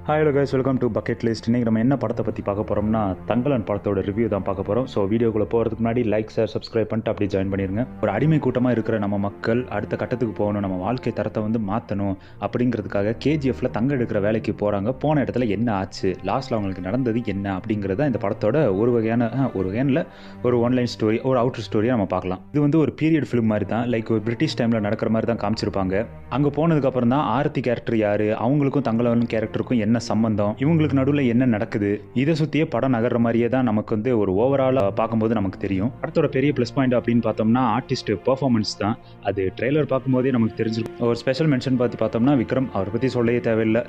Hello guys, welcome to bucket list. இன்றைக்கி நம்ம என்ன படத்தை பற்றி பார்க்க போகிறோம்னா தங்கலன் படத்தோட ரிவ்யூ தான் பார்க்க போகிறோம். ஸோ வீடியோக்குள்ளே போகிறதுக்கு முன்னாடி லைக், ஷேர், சப்ஸ்கிரைப் பண்ணிட்டு அப்படி ஜாயின் பண்ணிடுங்க. ஒரு அடிமை கூட்டமாக இருக்கிற நம்ம மக்கள் அடுத்த கட்டத்துக்கு போகணும், நம்ம வாழ்க்கை தரத்தை வந்து மாற்றணும் அப்படிங்கிறதுக்காக கேஜிஎஃப்ல தங்க எடுக்கிற வேலைக்கு போகிறாங்க. போன இடத்துல என்ன ஆச்சு, லாஸ்ட்டில் அவங்களுக்கு நடந்தது என்ன அப்படிங்கிறத இந்த படத்தோட ஒரு வகையான ஒரு ஒன்லைன் ஸ்டோரி, ஒரு அவுட்டர் ஸ்டோரியை நம்ம பார்க்கலாம். இது வந்து ஒரு பீரியட் ஃபிலிம் மாதிரி தான், லைக் ஒரு பிரிட்டிஷ் டைமில் நடக்கிற மாதிரி தான் காமிச்சிருப்பாங்க. அங்கே போனதுக்கப்புறம் தான் ஆரத்தி கேரக்டர் யார், அவங்களுக்கும் தங்கலன் கேரக்டருக்கும் என்ன சம்பந்தம், இவங்களுக்கு நடுவில் என்ன நடக்குது, இதை சுற்றியே படம் நகர்ற மாதிரியே தான் நமக்கு வந்து ஒரு ஓவராலாக பார்க்கும்போது நமக்கு தெரியும். படத்தோட பெரிய ப்ளஸ் பாயிண்ட் அப்படின்னு பார்த்தோம்னா ஆர்டிஸ்ட் பெர்ஃபார்மன்ஸ் தான். அது ட்ரெய்லர் பார்க்கும்போதே நமக்கு தெரிஞ்சிருக்கும். ஒரு ஸ்பெஷல் மென்ஷன் பார்த்து பார்த்தோம்னா விக்ரம், அவரை பற்றி சொல்லவே தேவையில்லை.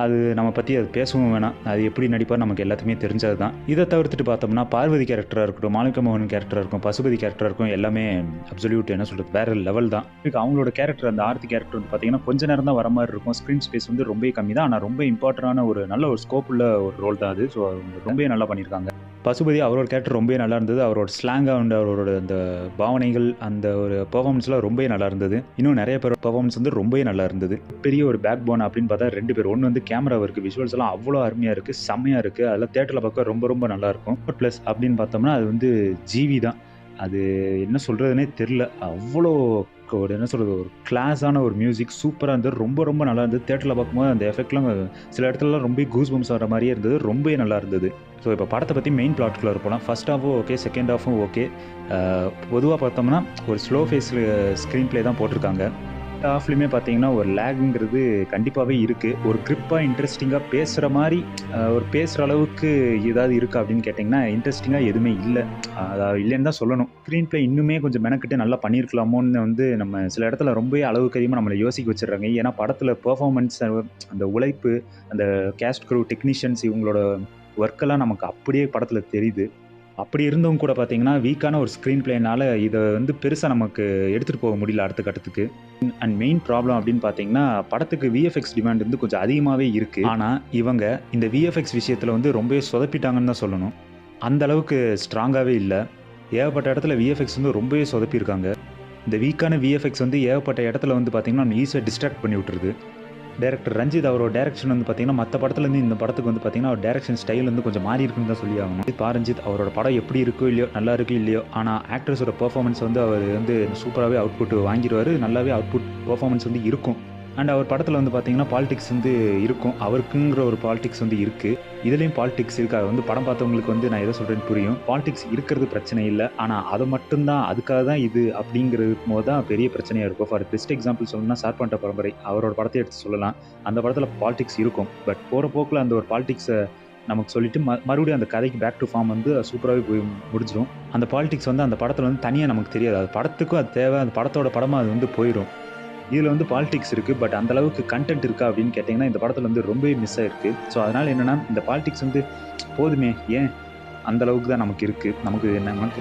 அது நம்ம பற்றி அது பேசவும் வேணாம், அது எப்படி நடிப்பார் நமக்கு எல்லாத்துக்குமே தெரிஞ்சது தான். இதை தவிர்த்துட்டு பார்த்தோம்னா பார்வதி கேரக்டராக இருக்கட்டும், மாணிக்க மோகன் கேரக்டராக இருக்கும், பசுபதி கேரக்டராக இருக்கும், எல்லாமே அப்சல்யூட் என்ன சொல்கிறது வேற லெவல் தான். அவங்களோட கேரக்டர், அந்த ஆர்த்தி கேரக்டர் வந்து பார்த்தீங்கன்னா கொஞ்ச நேரம் தான் வர மாதிரி இருக்கும். ஸ்க்ரீன் ஸ்பேஸ் வந்து ரொம்ப கம்மி தான், ஆனால் ரொம்ப இம்பார்ட்டண்டான ஒரு நல்ல ஒரு ஸ்கோப் உள்ள ஒரு ரோல் தான் அது. ஸோ ரொம்ப நல்லா பண்ணியிருக்காங்க. பசுபதி அவரோட கேரக்டர் ரொம்ப நல்லா இருந்தது. அவரோட ஸ்லாங்காக அண்ட் அவரோட அந்த பாவனைகள், அந்த ஒரு பெர்ஃபார்மன்ஸ்லாம் ரொம்ப நல்லா இருந்தது. இன்னும் நிறைய பேர் பெர்ஃபார்மன்ஸ் வந்து ரொம்ப நல்லா இருந்தது. பெரிய ஒரு பேக் போன் அப்படின்னு பார்த்தா ரெண்டு பேர். ஒன்று வந்து கேமரா இருக்குது, விஷுவல்ஸ் எல்லாம் அவ்வளோ அருமையாக இருக்குது, செம்மையாக இருக்குது. அதெல்லாம் தேட்டரில் பார்க்க ரொம்ப நல்லா இருக்கும். ப்ளஸ் அப்படின்னு பார்த்தோம்னா அது வந்து ஜிவி தான். அது என்ன சொல்கிறதுனே தெரில, அவ்வளோ ஒரு என்ன சொல்கிறது, ஒரு கிளாஸான ஒரு மியூசிக் சூப்பராக இருந்தது. ரொம்ப நல்லா இருந்தது. தேட்டரில் பார்க்கும்போது அந்த எஃபெக்ட்லாம் சில இடத்துலலாம் ரொம்ப கூஸ் பம்ஸ் வர மாதிரியே இருந்தது. ரொம்ப நல்லா இருந்தது. ஸோ இப்போ படத்தை பற்றி மெயின் பிளாட்குள்ளே போகலாம். ஃபர்ஸ்ட் ஹாஃபும் ஓகே, செகண்ட் ஹாஃபும் ஓகே. பொதுவாக பார்த்தோம்னா ஒரு ஸ்லோ ஃபேஸில் ஸ்க்ரீன் ப்ளே தான் போட்டிருக்காங்க. ஹாஃப்லையுமே பார்த்தீங்கன்னா ஒரு லேகுங்கிறது கண்டிப்பாகவே இருக்குது. ஒரு கிரிப்பாக இன்ட்ரெஸ்டிங்காக பேசுகிற மாதிரி ஒரு பேசுகிற அளவுக்கு ஏதாவது இருக்கா அப்படின்னு கேட்டிங்கன்னா இன்ட்ரெஸ்டிங்காக எதுவுமே இல்லை. அதாவது இல்லைன்னு தான் சொல்லணும். ஸ்க்ரீன் ப்ளே இன்னுமே கொஞ்சம் மெனக்கிட்டு நல்லா பண்ணியிருக்கலாமோன்னு வந்து நம்ம சில இடத்துல ரொம்ப அளவுக்கு அதிகமாக நம்மளை யோசிக்க வச்சிடுறாங்க. ஏன்னா படத்தில் பெர்ஃபார்மன்ஸ், அந்த உழைப்பு, அந்த கேஸ்ட் க்ரூ, டெக்னீஷியன்ஸ், இவங்களோட ஒர்க்கெல்லாம் நமக்கு அப்படியே படத்தில் தெரியுது. அப்படி இருந்தவங்க கூட பார்த்தீங்கன்னா வீக்கான ஒரு ஸ்க்ரீன் பிளேனால இதை வந்து பெருசாக நமக்கு எடுத்துகிட்டு போக முடியல அடுத்த கட்டத்துக்கு. அண்ட் மெயின் ப்ராப்ளம் அப்படின்னு பார்த்தீங்கன்னா படத்துக்கு விஎஃப்எக்ஸ் டிமாண்ட் வந்து கொஞ்சம் அதிகமாகவே இருக்குது. ஆனால் இவங்க இந்த விஎஃப்எக்ஸ் விஷயத்தில் வந்து ரொம்பவே சொதப்பிட்டாங்கன்னு தான் சொல்லணும். அந்த அளவுக்கு ஸ்ட்ராங்காகவே இல்லை. ஏகப்பட்ட இடத்துல விஎஃப்எக்ஸ் வந்து ரொம்பவே சொதப்பியிருக்காங்க. இந்த வீக்கான விஎஃப்எக்ஸ் வந்து ஏகப்பட்ட இடத்துல வந்து பார்த்திங்கன்னா நம்ம ஈஸியாக டிஸ்ட்ராக்ட் பண்ணி விட்டுருது. டைரக்டர் ரஞ்சித் அவரோட டேரக்ஷன் வந்து பார்த்தீங்கன்னா மற்ற படத்துலேருந்து இந்த படத்துக்கு வந்து பார்த்தீங்கன்னா அவர் டேரக்ஷன் ஸ்டைல் வந்து கொஞ்சம் மாறி இருக்குன்னு தான் சொல்லி ஆகணும். ரஞ்சித் அவரோட படம் எப்படி இருக்கோ இல்லையோ, நல்லா இருக்கோ இல்லையோ, ஆனால் ஆக்டர்ஸோட பெர்ஃபார்மன்ஸ் வந்து அவர் வந்து சூப்பராகவே அவுட்புட் வாங்கிடுவார். நல்லாவே அவுட்புட் பெர்ஃபார்மன்ஸ் வந்து இருக்கும். அண்ட் அவர் படத்தில் வந்து பார்த்தீங்கன்னா பாலிடிக்ஸ் வந்து இருக்கும். அவருக்குங்கிற ஒரு பாலிடிக்ஸ் வந்து இருக்குது. இதுலேயும் பாலிடிக்ஸ் இருக்குது. அது வந்து படம் பார்த்தவங்களுக்கு வந்து நான் எதை சொல்கிறேன்னு புரியும். பாலிடிக்ஸ் இருக்கிறது பிரச்சனை இல்லை, ஆனால் அதை மட்டும்தான், அதுக்காக தான் இது அப்படிங்கிறது போது தான் பெரிய பிரச்சனையாக இருக்கும். ஃபார் பெஸ்ட் எக்ஸாம்பிள் சொல்லணும்னா சார்பண்ட பரம்பரை, அவரோட படத்தை எடுத்து சொல்லலாம். அந்த படத்தில் பாலிடிக்ஸ் இருக்கும். பட் போகிற போக்கில் அந்த ஒரு பாலிடிக்ஸை நமக்கு சொல்லிட்டு மறுபடியும் அந்த கதைக்கு பேக் டு ஃபார்ம் வந்து சூப்பராகவே போய் முடிஞ்சிடும். அந்த பாலிடிக்ஸ் வந்து அந்த படத்தில் வந்து தனியாக நமக்கு தெரியாது. அது படத்துக்கும் அது தேவை, அந்த படத்தோட படமாக அது வந்து போயிடும். இதில் வந்து பாலிடிக்ஸ் இருக்குது, பட் அந்த அளவுக்கு கண்டென்ட் இருக்கா அப்படின்னு கேட்டிங்கன்னா இந்த படத்தில் வந்து ரொம்பவே மிஸ் ஆகிருக்கு. ஸோ அதனால் என்னென்னா இந்த பாலிடிக்ஸ் வந்து போதுமே, ஏன் அந்த அளவுக்கு தான் நமக்கு இருக்குது.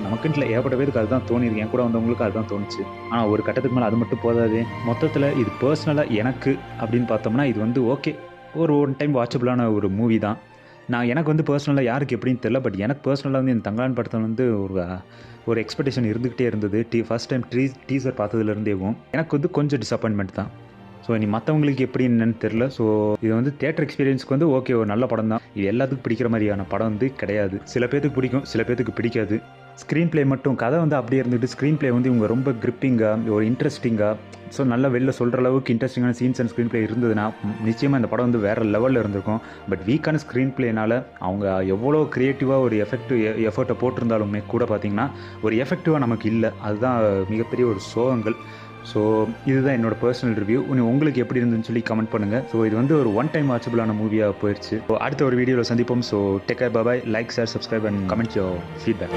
நமக்குன்ட்டு ஏகப்பட்ட பேருக்கு அதுதான் தோணிருக்கு. என் கூட வந்தவங்களுக்கு அதுதான் தோணுச்சு. ஆனால் ஒரு கட்டத்துக்கு மேலே அது மட்டும் போதாது. மொத்தத்தில் இது பர்சனலாக எனக்கு அப்படின்னு பார்த்தோம்னா இது வந்து ஓகே, ஒரு ஒன் டைம் வாட்சபிளான ஒரு மூவி தான். எனக்கு வந்து பர்சனலாக யாருக்கு எப்படின்னு தெரியல, பட் எனக்கு பர்சனலாக வந்து இந்த தங்கலான் படத்தில் வந்து ஒரு எக்ஸ்பெக்டேஷன் இருந்துக்கிட்டே இருந்தது. ஃபர்ஸ்ட் டைம் டீசர் பார்த்ததுலேருந்தேவும் எனக்கு வந்து கொஞ்சம் டிசப்பாயின்மெண்ட் தான். ஸோ இனி மற்றவங்களுக்கு எப்படி என்னன்னு தெரில. ஸோ இது வந்து தியேட்டர் எக்ஸ்பீரியன்ஸ்க்கு வந்து ஓகே, ஒரு நல்ல படம் தான். இது எல்லாத்துக்கும் பிடிக்கிற மாதிரியான படம் வந்து கிடையாது. சில பேருக்கு பிடிக்கும், சில பேருக்கு பிடிக்காது. ஸ்க்ரீன் ப்ளே மட்டும், கதை வந்து அப்படியே இருந்துட்டு ஸ்க்ரீன் ப்ளே வந்து இவங்க ரொம்ப கிரிப்பிங்காக, ஒரு இன்ட்ரெஸ்டிங்காக, ஸோ நல்லா வெளில சொல்கிற அளவுக்கு இன்ட்ரெஸ்டிங்கான சீன்ஸ் அண்ட் ஸ்க்ரீன் ப்ளே இருந்ததுன்னா நிச்சயமாக இந்த படம் வந்து வேறு லெவலில் இருந்திருக்கும். பட் வீக்கான ஸ்க்ரீன் ப்ளேனால் அவங்க எவ்வளோ க்ரியேட்டிவாக ஒரு எஃபர்ட்டை போட்டிருந்தாலுமே கூட பார்த்திங்கன்னா ஒரு எஃபெக்டிவாக நமக்கு இல்லை. அதுதான் மிகப்பெரிய ஒரு சோகங்கள். ஸோ இதுதான் என்னோட பர்சனல் ரிவ்யூ. உங்களுக்கு எப்படி இருந்துன்னு சொல்லி கமெண்ட் பண்ணுங்கள். ஸோ இது வந்து ஒரு ஒன் டைம் வாட்சபிளான மூவியாக போயிடுச்சு. ஸோ அடுத்த ஒரு வீடியோவில் சந்திப்போம். So take care, bye. Like, share, subscribe and comment your feedback.